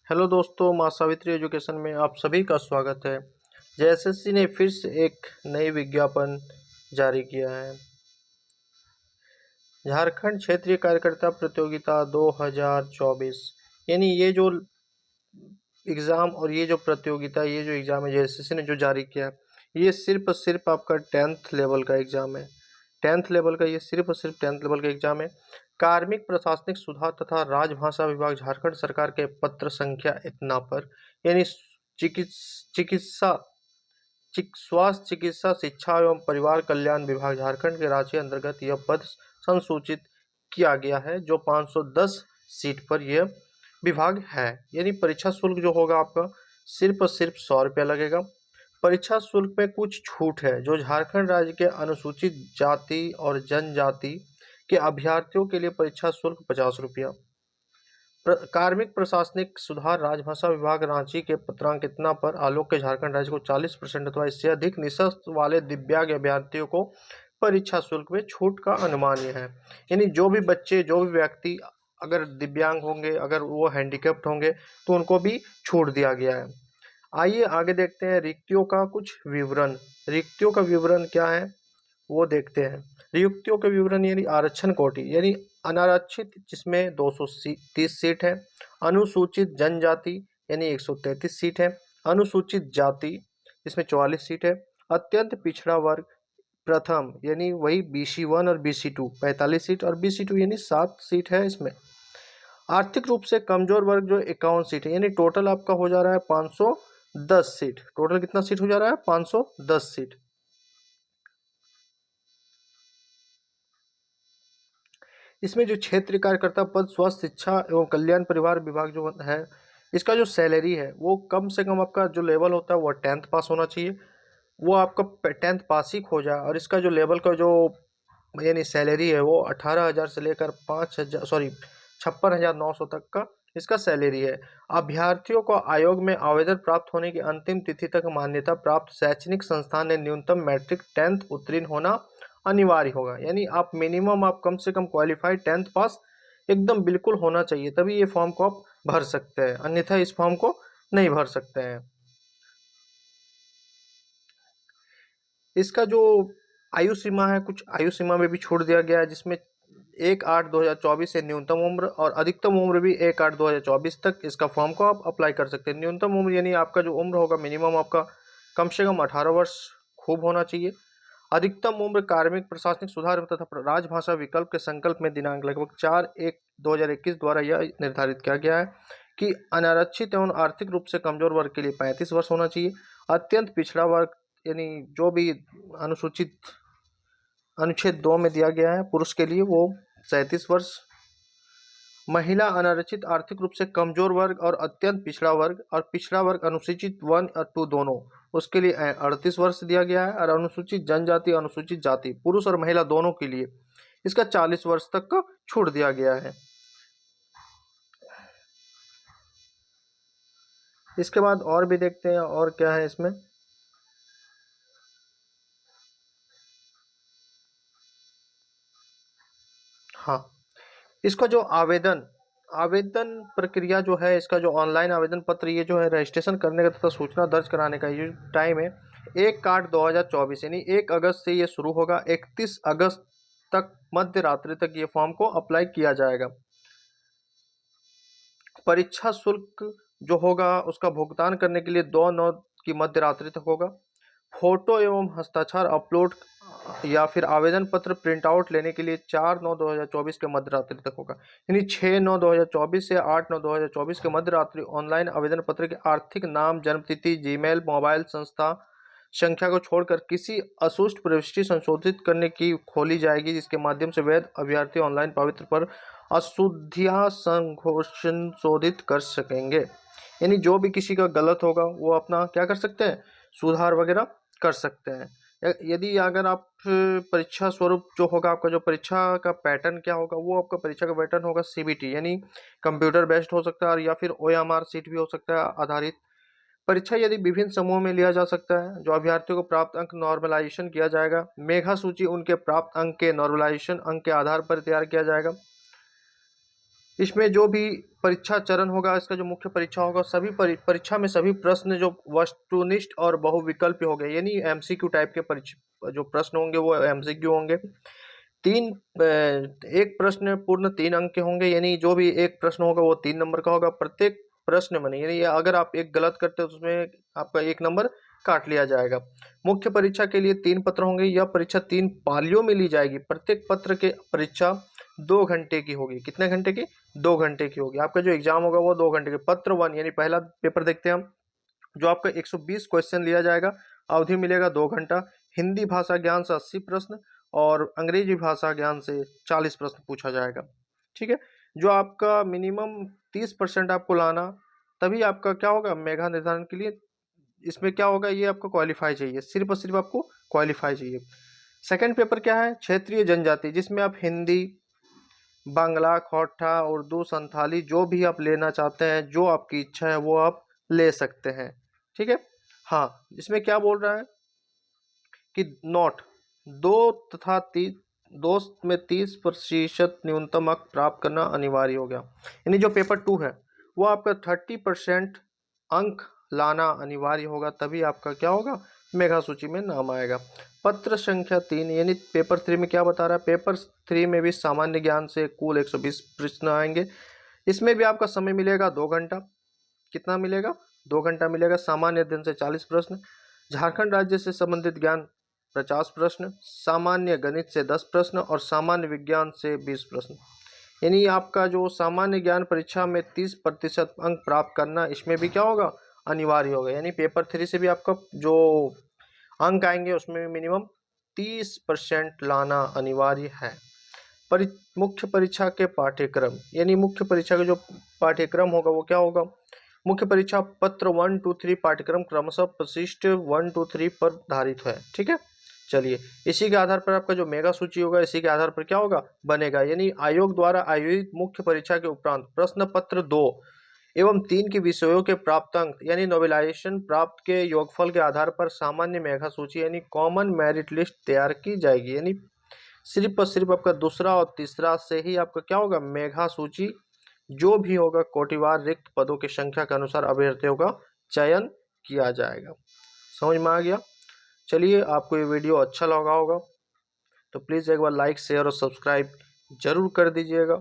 Hello दोस्तों, माँ Savitri education में आप सभी का स्वागत है। जेएसएससी ने फिर से एक नई विज्ञापन जारी किया है। झारखंड क्षेत्रीय कार्यकर्ता प्रतियोगिता 2024 यानी ये जो एग्ज़ाम और ये जो प्रतियोगिता, ये जो एग्ज़ाम है जेएसएससी ने जो जारी किया है, ये सिर्फ और सिर्फ आपका 10th लेवल का एग्ज़ाम है। 10th लेवल का ये सिर्फ और सिर्फ 10th लेवल का एग्ज़ाम है। कार्मिक प्रशासनिक सुधार तथा राजभाषा विभाग झारखंड सरकार के पत्र संख्या इतना पर यानी चिकित्सा स्वास्थ्य चिकित्सा शिक्षा एवं परिवार कल्याण विभाग झारखंड के रांची अंतर्गत यह पद संसूचित किया गया है, जो 510 सीट पर यह विभाग है। यानी परीक्षा शुल्क जो होगा आपका सिर्फ और सिर्फ 100 रुपया लगेगा। परीक्षा शुल्क में कुछ छूट है जो झारखंड राज्य के अनुसूचित जाति और जनजाति के अभ्यर्थियों के लिए परीक्षा शुल्क 50 रुपया। कार्मिक प्रशासनिक सुधार राजभाषा विभाग रांची के पत्रांक इतना पर आलोक के झारखंड राज्य को 40% अथवा इससे अधिक निशक्त वाले दिव्यांग अभ्यर्थियों को परीक्षा शुल्क में छूट का अनुमान्य है। यानी जो भी बच्चे, जो भी व्यक्ति अगर दिव्यांग होंगे, अगर वो हैंडीकैप्ड होंगे, तो उनको भी छूट दिया गया है। आइए आगे देखते हैं रिक्तियों का कुछ विवरण। रिक्तियों का विवरण क्या है वो देखते हैं। रिक्तियों के विवरण यानी आरक्षण कोटि यानी अनारक्षित जिसमें 230 सीट है। अनुसूचित जनजाति यानी 133 सीट है। अनुसूचित जाति जिसमें 44 सीट है। अत्यंत पिछड़ा वर्ग प्रथम यानी वही BC1 और BC2 45 सीट और BC2 यानी 7 सीट है इसमें। आर्थिक रूप से कमजोर वर्ग जो 51 सीट है, यानी टोटल आपका हो जा रहा है 510 सीट। टोटल कितना सीट हो जा रहा है? 510 सीट। इसमें जो क्षेत्रीय कार्यकर्ता पद स्वास्थ्य शिक्षा एवं कल्याण परिवार विभाग जो है, इसका जो सैलरी है वो कम से कम आपका जो लेवल होता है वो 10th पास होना चाहिए। वो आपका 10th पास ही हो जाए। और इसका जो लेवल का जो यानी सैलरी है वो 18,000 से लेकर 56,900 तक का इसका सैलरी है। अभ्यर्थियों को आयोग में आवेदन प्राप्त होने की अंतिम तिथि तक मान्यता प्राप्त शैक्षणिक संस्थान ने न्यूनतम मैट्रिक 10th उत्तीर्ण होना अनिवार्य होगा। यानी आप मिनिमम, आप कम से कम क्वालिफाइड 10th पास एकदम बिल्कुल होना चाहिए, तभी ये फॉर्म को आप भर सकते हैं, अन्यथा इस फॉर्म को नहीं भर सकते हैं। इसका जो आयु सीमा है, कुछ आयु सीमा में भी छूट दिया गया है, जिसमें 1/8/2024 से न्यूनतम उम्र और अधिकतम उम्र भी 1/8/2024 तक इसका फॉर्म को आप अप्लाई कर सकते हैं। न्यूनतम उम्र यानी आपका जो उम्र होगा मिनिमम आपका कम से कम 18 वर्ष खूब होना चाहिए। अधिकतम उम्र कार्मिक प्रशासनिक सुधार तथा राजभाषा विकल्प के संकल्प में दिनांक लगभग 4/1/2021 द्वारा यह निर्धारित किया गया है कि अनारक्षित एवं आर्थिक रूप से कमजोर वर्ग के लिए 35 वर्ष होना चाहिए। अत्यंत पिछड़ा वर्ग यानी जो भी अनुसूचित अनुच्छेद 2 में दिया गया है पुरुष के लिए वो 37 वर्ष। महिला अनारक्षित आर्थिक रूप से कमजोर वर्ग और अत्यंत पिछड़ा वर्ग और पिछड़ा वर्ग अनुसूचित 1 और 2 दोनों, उसके लिए 38 वर्ष दिया गया है। और अनुसूचित जनजाति, अनुसूचित जाति पुरुष और महिला दोनों के लिए इसका 40 वर्ष तक का छूट दिया गया है। इसके बाद और भी देखते हैं और क्या है इसमें। हाँ, इसका जो आवेदन प्रक्रिया जो है, इसका जो ऑनलाइन आवेदन पत्र, ये जो है रजिस्ट्रेशन करने का तथा सूचना दर्ज कराने का ये टाइम है 1/8/2024 यानी 1 अगस्त से ये शुरू होगा। 31 अगस्त तक मध्य रात्रि तक ये फॉर्म को अप्लाई किया जाएगा। परीक्षा शुल्क जो होगा उसका भुगतान करने के लिए 2/9 की मध्य रात्रि तक होगा। फोटो एवं हस्ताक्षर अपलोड या फिर आवेदन पत्र प्रिंट आउट लेने के लिए 4/9/2024 के मध्य रात्रि तक होगा। यानी 6/9/2024 से 8/9/2024 के मध्य रात्रि ऑनलाइन आवेदन पत्र के आर्थिक नाम, जन्मतिथि, जीमेल, मोबाइल संस्था संख्या को छोड़कर किसी असुष्ट प्रविष्टि संशोधित करने की खोली जाएगी, जिसके माध्यम से वैध अभ्यर्थी ऑनलाइन पवित्र पर अशुद्धियां संशोधित कर सकेंगे। यानी जो भी किसी का गलत होगा वो अपना क्या कर सकते हैं, सुधार वगैरह कर सकते हैं। यदि अगर आप परीक्षा स्वरूप जो होगा, आपका जो परीक्षा का पैटर्न क्या होगा, वो आपका परीक्षा का पैटर्न होगा CBT यानी कंप्यूटर बेस्ड हो सकता है, या फिर OMR सीट भी हो सकता है आधारित। परीक्षा यदि विभिन्न समूहों में लिया जा सकता है। जो अभ्यर्थियों को प्राप्त अंक नॉर्मलाइजेशन किया जाएगा। मेधा सूची उनके प्राप्त अंक के नॉर्मलाइजेशन अंक के आधार पर तैयार किया जाएगा। इसमें जो भी परीक्षा चरण होगा, इसका जो मुख्य परीक्षा होगा, सभी परीक्षा में सभी प्रश्न जो वस्तुनिष्ठ और बहुविकल्पी हो गए, यानी एमसीक्यू टाइप के परीक्षा जो प्रश्न होंगे वो एमसीक्यू होंगे। एक प्रश्न पूर्ण 3 अंक के होंगे, यानी जो भी एक प्रश्न होगा वो 3 नंबर का होगा प्रत्येक प्रश्न में, यानी अगर आप एक गलत करते हो तो उसमें आपका 1 नंबर काट लिया जाएगा। मुख्य परीक्षा के लिए 3 पत्र होंगे। यह परीक्षा 3 पालियों में ली जाएगी। प्रत्येक पत्र के परीक्षा 2 घंटे की होगी। कितने घंटे की? 2 घंटे की होगी। आपका जो एग्जाम होगा वो 2 घंटे के। पत्र 1 यानी पहला पेपर देखते हैं हम, जो आपका 120 क्वेश्चन लिया जाएगा। अवधि मिलेगा 2 घंटा। हिंदी भाषा ज्ञान से 80 प्रश्न और अंग्रेजी भाषा ज्ञान से 40 प्रश्न पूछा जाएगा। ठीक है, जो आपका मिनिमम 30% आपको लाना, तभी आपका क्या होगा मेधा निर्धारण के लिए। इसमें क्या होगा, ये आपको क्वालिफाई चाहिए, सिर्फ और सिर्फ आपको क्वालिफाई चाहिए। सेकंड पेपर क्या है? क्षेत्रीय जनजाति, जिसमें आप हिंदी, बांग्ला, खोटा, उर्दू, संथाली जो भी आप लेना चाहते हैं, जो आपकी इच्छा है वो आप ले सकते हैं। ठीक है, हाँ, इसमें क्या बोल रहा है कि नोट दो में 30% न्यूनतम अंक प्राप्त करना अनिवार्य हो गया। यानी जो पेपर 2 है वो आपका 30% अंक लाना अनिवार्य होगा, तभी आपका क्या होगा मेधा सूची में नाम आएगा। पत्र संख्या 3 यानी पेपर 3 में क्या बता रहा है? पेपर 3 में भी सामान्य ज्ञान से कुल 120 प्रश्न आएंगे। इसमें भी आपका समय मिलेगा 2 घंटा। कितना मिलेगा? 2 घंटा मिलेगा। सामान्य अध्ययन से 40 प्रश्न, झारखंड राज्य से संबंधित ज्ञान 50 प्रश्न, सामान्य गणित से 10 प्रश्न और सामान्य विज्ञान से 20 प्रश्न। यानी आपका जो सामान्य ज्ञान परीक्षा में 30% अंक प्राप्त करना, इसमें भी क्या होगा अनिवार्य होगा। यानी पेपर 3 से भी आपका जो अंक आएंगे उसमें भी मिनिमम 30% लाना अनिवार्य है। मुख्य परीक्षा के पाठ्यक्रम, यानी मुख्य परीक्षा का जो पाठ्यक्रम होगा वो क्या होगा? मुख्य परीक्षा पत्र 1, 2, 3 पाठ्यक्रम क्रमशः प्रशिष्ट 1, 2, 3 पर आधारित है। ठीक है, चलिए, इसी के आधार पर आपका जो मेगा सूची होगा इसी के आधार पर क्या होगा बनेगा। यानी आयोग द्वारा आयोजित मुख्य परीक्षा के उपरांत प्रश्न पत्र 2 एवं 3 के विषयों के प्राप्तांक यानी नोबेलाइजेशन प्राप्त के योगफल के आधार पर सामान्य मेगा सूची यानी कॉमन मेरिट लिस्ट तैयार की जाएगी। यानी सिर्फ और सिर्फ आपका दूसरा और तीसरा से ही आपका क्या होगा मेघा सूची, जो भी होगा कोटिवार रिक्त पदों की संख्या के अनुसार अभ्यर्थियों का चयन किया जाएगा। समझ में आ गया? चलिए, आपको ये वीडियो अच्छा लगा होगा तो प्लीज़ एक बार लाइक, शेयर और सब्सक्राइब जरूर कर दीजिएगा।